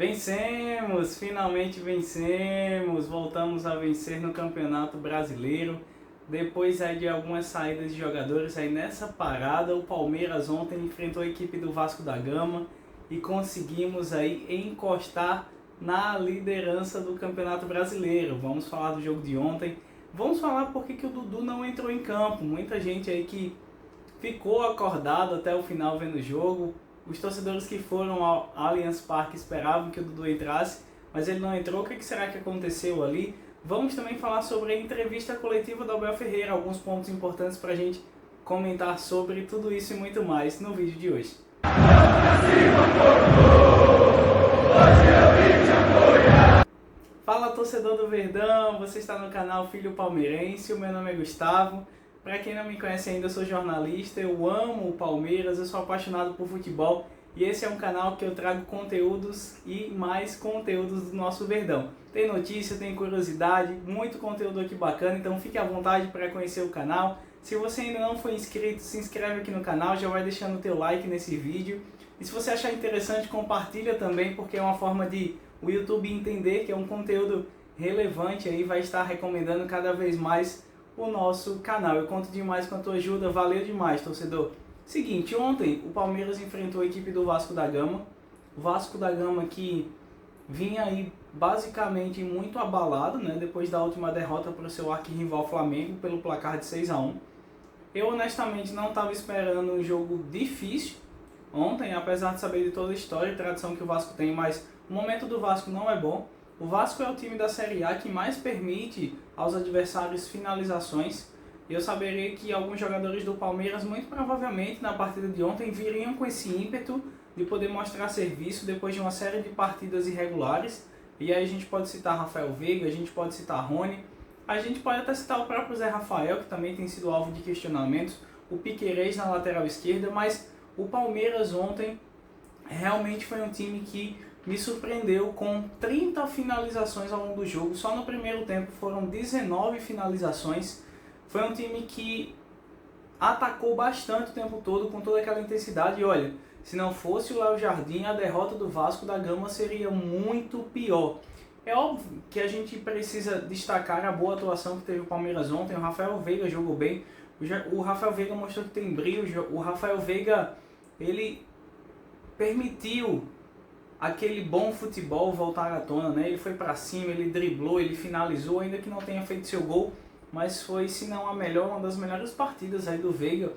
Vencemos! Finalmente vencemos! Voltamos a vencer no Campeonato Brasileiro. Depois aí de algumas saídas de jogadores, aí nessa parada o Palmeiras ontem enfrentou a equipe do Vasco da Gama e conseguimos aí encostar na liderança do Campeonato Brasileiro. Vamos falar do jogo de ontem. Vamos falar porque que o Dudu não entrou em campo. Muita gente aí que ficou acordado até o final vendo o jogo. Os torcedores que foram ao Allianz Parque esperavam que o Dudu entrasse, mas ele não entrou. O que será que aconteceu ali? Vamos também falar sobre a entrevista coletiva do Abel Ferreira, alguns pontos importantes para a gente comentar sobre tudo isso e muito mais no vídeo de hoje. Fala, torcedor do Verdão, você está no canal Filho Palmeirense, o meu nome é Gustavo. Para quem não me conhece ainda, eu sou jornalista, eu amo o Palmeiras, eu sou apaixonado por futebol e esse é um canal que eu trago conteúdos e mais conteúdos do nosso Verdão. Tem notícia, tem curiosidade, muito conteúdo aqui bacana, então fique à vontade para conhecer o canal. Se você ainda não foi inscrito, se inscreve aqui no canal, já vai deixando o teu like nesse vídeo. E se você achar interessante, compartilha também, porque é uma forma de o YouTube entender que é um conteúdo relevante aí, vai estar recomendando cada vez mais o nosso canal. Eu conto demais com a tua ajuda, valeu demais, torcedor. Seguinte, ontem o Palmeiras enfrentou a equipe do Vasco da Gama. O Vasco da Gama que vinha aí basicamente muito abalado, né, depois da última derrota para o seu arquirrival Flamengo pelo placar de 6-1. Eu honestamente não estava esperando um jogo difícil ontem, apesar de saber de toda a história e tradição que o Vasco tem, mas o momento do Vasco não é bom. O Vasco é o time da Série A que mais permite aos adversários finalizações. Eu saberia que alguns jogadores do Palmeiras, muito provavelmente na partida de ontem, viriam com esse ímpeto de poder mostrar serviço depois de uma série de partidas irregulares. E aí a gente pode citar Rafael Veiga, a gente pode citar Rony, a gente pode até citar o próprio Zé Rafael, que também tem sido alvo de questionamentos, o Piquerez na lateral esquerda, mas o Palmeiras ontem realmente foi um time que me surpreendeu com 30 finalizações ao longo do jogo. Só no primeiro tempo foram 19 finalizações. Foi um time que atacou bastante o tempo todo, com toda aquela intensidade. E olha, se não fosse o Léo Jardim, a derrota do Vasco da Gama seria muito pior. É óbvio que a gente precisa destacar a boa atuação que teve o Palmeiras ontem. O Rafael Veiga jogou bem. O Rafael Veiga mostrou que tem brilho. O Rafael Veiga, ele permitiu aquele bom futebol voltar à tona, né? Ele foi para cima, ele driblou, ele finalizou, ainda que não tenha feito seu gol, mas foi, se não a melhor, uma das melhores partidas aí do Veiga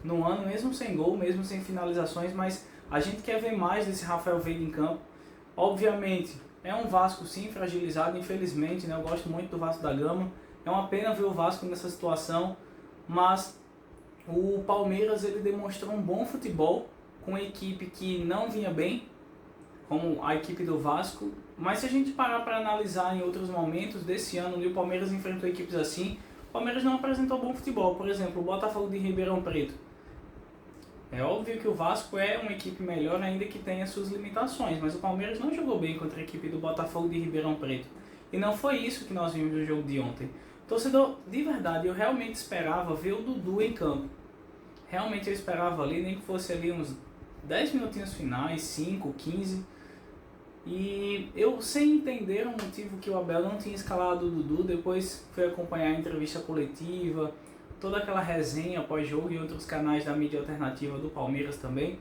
no ano, mesmo sem gol, mesmo sem finalizações, mas a gente quer ver mais desse Rafael Veiga em campo. Obviamente, é um Vasco sim fragilizado, infelizmente, né? Eu gosto muito do Vasco da Gama, é uma pena ver o Vasco nessa situação, mas o Palmeiras ele demonstrou um bom futebol com uma equipe que não vinha bem, como a equipe do Vasco, mas se a gente parar para analisar em outros momentos desse ano, onde o Palmeiras enfrentou equipes assim, o Palmeiras não apresentou bom futebol. Por exemplo, o Botafogo de Ribeirão Preto. É óbvio que o Vasco é uma equipe melhor, ainda que tenha suas limitações, mas o Palmeiras não jogou bem contra a equipe do Botafogo de Ribeirão Preto. E não foi isso que nós vimos no jogo de ontem. Torcedor, de verdade, eu realmente esperava ver o Dudu em campo. Realmente eu esperava ali, nem que fosse ali uns 10 minutinhos finais, 5, 15. E eu, sem entender o motivo que o Abel não tinha escalado o Dudu, depois fui acompanhar a entrevista coletiva, toda aquela resenha pós-jogo e outros canais da mídia alternativa do Palmeiras também.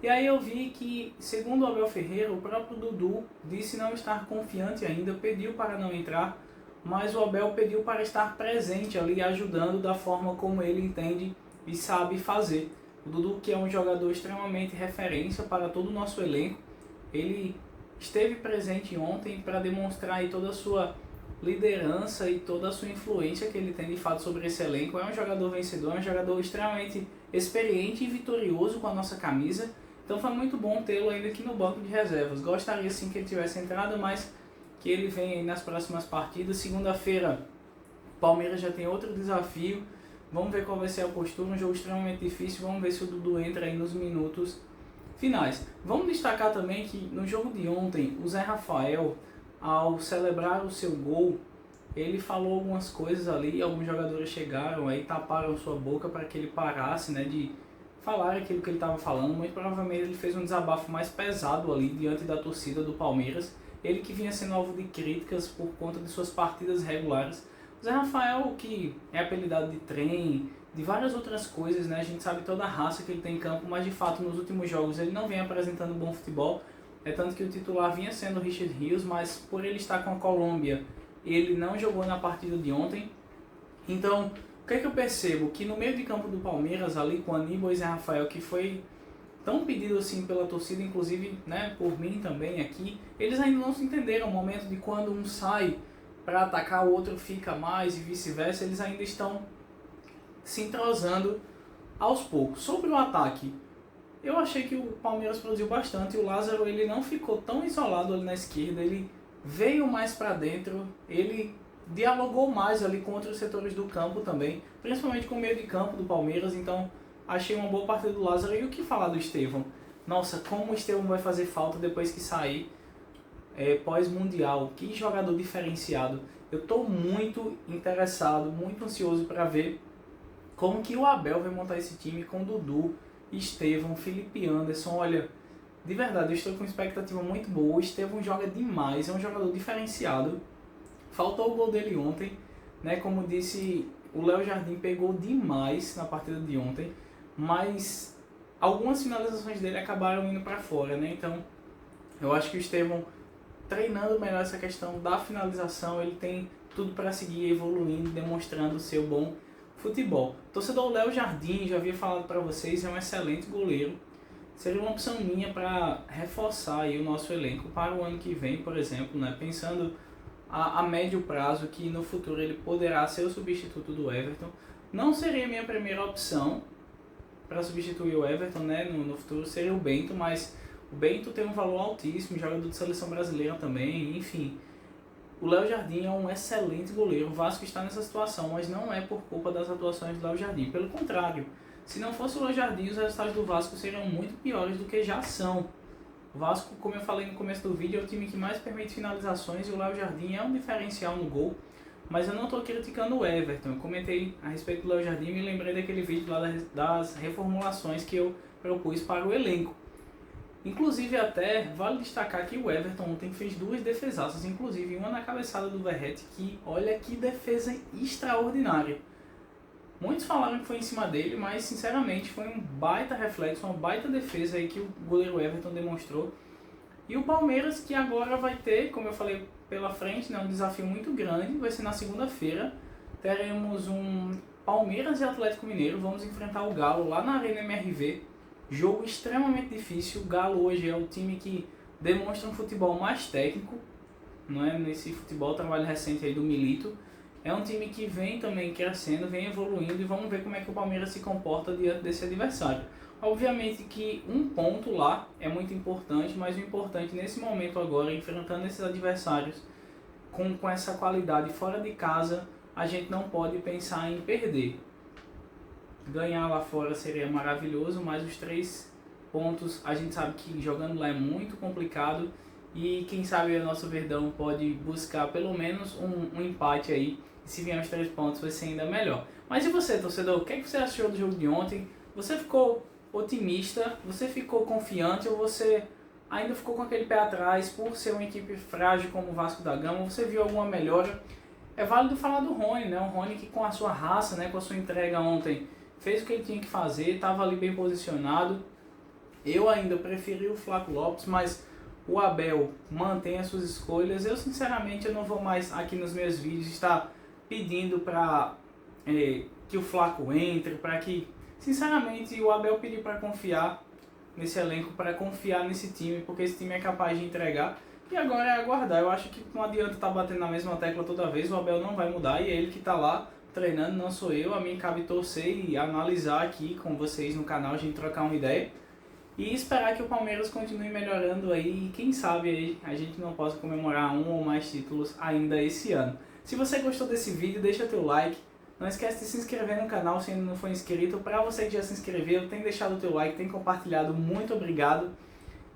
E aí eu vi que, segundo o Abel Ferreira, o próprio Dudu disse não estar confiante ainda, pediu para não entrar, mas o Abel pediu para estar presente ali, ajudando da forma como ele entende e sabe fazer. O Dudu, que é um jogador extremamente referência para todo o nosso elenco, ele esteve presente ontem para demonstrar aí toda a sua liderança e toda a sua influência que ele tem de fato sobre esse elenco. É um jogador vencedor, é um jogador extremamente experiente e vitorioso com a nossa camisa. Então foi muito bom tê-lo ainda aqui no banco de reservas. Gostaria sim que ele tivesse entrado, mas que ele venha aí nas próximas partidas. Segunda-feira, o Palmeiras já tem outro desafio. Vamos ver qual vai ser a postura, um jogo extremamente difícil. Vamos ver se o Dudu entra aí nos minutos finais. Vamos destacar também que no jogo de ontem, o Zé Rafael, ao celebrar o seu gol, ele falou algumas coisas ali, alguns jogadores chegaram aí, taparam sua boca para que ele parasse, né, de falar aquilo que ele estava falando. Muito provavelmente ele fez um desabafo mais pesado ali diante da torcida do Palmeiras. Ele que vinha sendo alvo de críticas por conta de suas partidas regulares. O Zé Rafael, que é apelidado de trem, de várias outras coisas, né? A gente sabe toda a raça que ele tem em campo, mas de fato nos últimos jogos ele não vem apresentando bom futebol. É tanto que o titular vinha sendo o Richard Rios, mas por ele estar com a Colômbia, ele não jogou na partida de ontem. Então, o que é que eu percebo? Que no meio de campo do Palmeiras, ali com Aníbal e Zé Rafael, que foi tão pedido assim pela torcida, inclusive, né, por mim também aqui, eles ainda não se entenderam. O momento de quando um sai para atacar, o outro fica mais e vice-versa, eles ainda estão se entrosando aos poucos. Sobre o ataque, eu achei que o Palmeiras produziu bastante. O Lázaro, ele não ficou tão isolado ali na esquerda, ele veio mais para dentro, ele dialogou mais ali com outros setores do campo também, principalmente com o meio de campo do Palmeiras. Então achei uma boa partida do Lázaro. E o que falar do Estevão? Nossa, como o Estevão vai fazer falta depois que sair pós-mundial. Que jogador diferenciado. Eu estou muito interessado, muito ansioso para ver como que o Abel vai montar esse time com Dudu, Estevão, Felipe Anderson. Olha, de verdade, eu estou com uma expectativa muito boa. O Estevão joga demais, é um jogador diferenciado. Faltou o gol dele ontem, né? Como disse, o Léo Jardim pegou demais na partida de ontem, mas algumas finalizações dele acabaram indo para fora, né? Então, eu acho que o Estevão, treinando melhor essa questão da finalização, ele tem tudo para seguir evoluindo, demonstrando o seu bom futebol. O torcedor Léo Jardim, já havia falado para vocês, é um excelente goleiro. Seria uma opção minha para reforçar aí o nosso elenco para o ano que vem, por exemplo, né? Pensando a médio prazo, que no futuro ele poderá ser o substituto do Everton. Não seria a minha primeira opção para substituir o Everton, né? No futuro seria o Bento, mas o Bento tem um valor altíssimo, jogador de seleção brasileira também, enfim. O Léo Jardim é um excelente goleiro. O Vasco está nessa situação, mas não é por culpa das atuações do Léo Jardim. Pelo contrário, se não fosse o Léo Jardim, os resultados do Vasco seriam muito piores do que já são. O Vasco, como eu falei no começo do vídeo, é o time que mais permite finalizações e o Léo Jardim é um diferencial no gol. Mas eu não estou criticando o Everton. Eu comentei a respeito do Léo Jardim e me lembrei daquele vídeo lá das reformulações que eu propus para o elenco. Inclusive até vale destacar que o Everton ontem fez 2 defesaças, inclusive uma na cabeçada do Verratti, que olha que defesa extraordinária. Muitos falaram que foi em cima dele, mas sinceramente foi um baita reflexo, uma baita defesa aí que o goleiro Everton demonstrou. E o Palmeiras, que agora vai ter, como eu falei pela frente, né, um desafio muito grande, vai ser na segunda-feira. Teremos um Palmeiras e Atlético Mineiro, vamos enfrentar o Galo lá na Arena MRV. Jogo extremamente difícil. O Galo hoje é o time que demonstra um futebol mais técnico, não é? Nesse futebol, trabalho recente aí do Milito. É um time que vem também crescendo, vem evoluindo e vamos ver como é que o Palmeiras se comporta diante desse adversário. Obviamente que um ponto lá é muito importante, mas o importante nesse momento agora, enfrentando esses adversários com essa qualidade fora de casa, a gente não pode pensar em perder. Ganhar lá fora seria maravilhoso, mas os 3 pontos a gente sabe que jogando lá é muito complicado e quem sabe o nosso Verdão pode buscar pelo menos um empate aí. E se vier os 3 pontos vai ser ainda melhor. Mas e você, torcedor? O que é que você achou do jogo de ontem? Você ficou otimista? Você ficou confiante? Ou você ainda ficou com aquele pé atrás por ser uma equipe frágil como o Vasco da Gama? Você viu alguma melhora? É válido falar do Rony, né? O Rony que com a sua raça, né, com a sua entrega ontem, fez o que ele tinha que fazer, estava ali bem posicionado. Eu ainda preferi o Flaco Lopes, mas o Abel mantém as suas escolhas. Eu sinceramente eu não vou mais aqui nos meus vídeos estar pedindo para que o Flaco entre, para que, sinceramente, o Abel pediu para confiar nesse elenco, para confiar nesse time, porque esse time é capaz de entregar. E agora é aguardar. Eu acho que não adianta estar batendo na mesma tecla toda vez, o Abel não vai mudar e é ele que está lá treinando, não sou eu. A mim cabe torcer e analisar aqui com vocês no canal, a gente trocar uma ideia e esperar que o Palmeiras continue melhorando aí e quem sabe aí a gente não possa comemorar um ou mais títulos ainda esse ano. Se você gostou desse vídeo, deixa teu like, não esquece de se inscrever no canal se ainda não for inscrito. Para você que já se inscreveu, tem deixado o teu like, tem compartilhado, muito obrigado.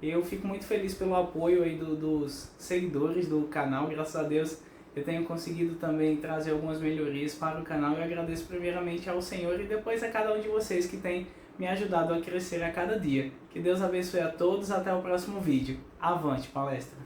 Eu fico muito feliz pelo apoio aí dos seguidores do canal, graças a Deus eu tenho conseguido também trazer algumas melhorias para o canal. Eu agradeço primeiramente ao Senhor e depois a cada um de vocês que tem me ajudado a crescer a cada dia. Que Deus abençoe a todos, até o próximo vídeo. Avante, palestra!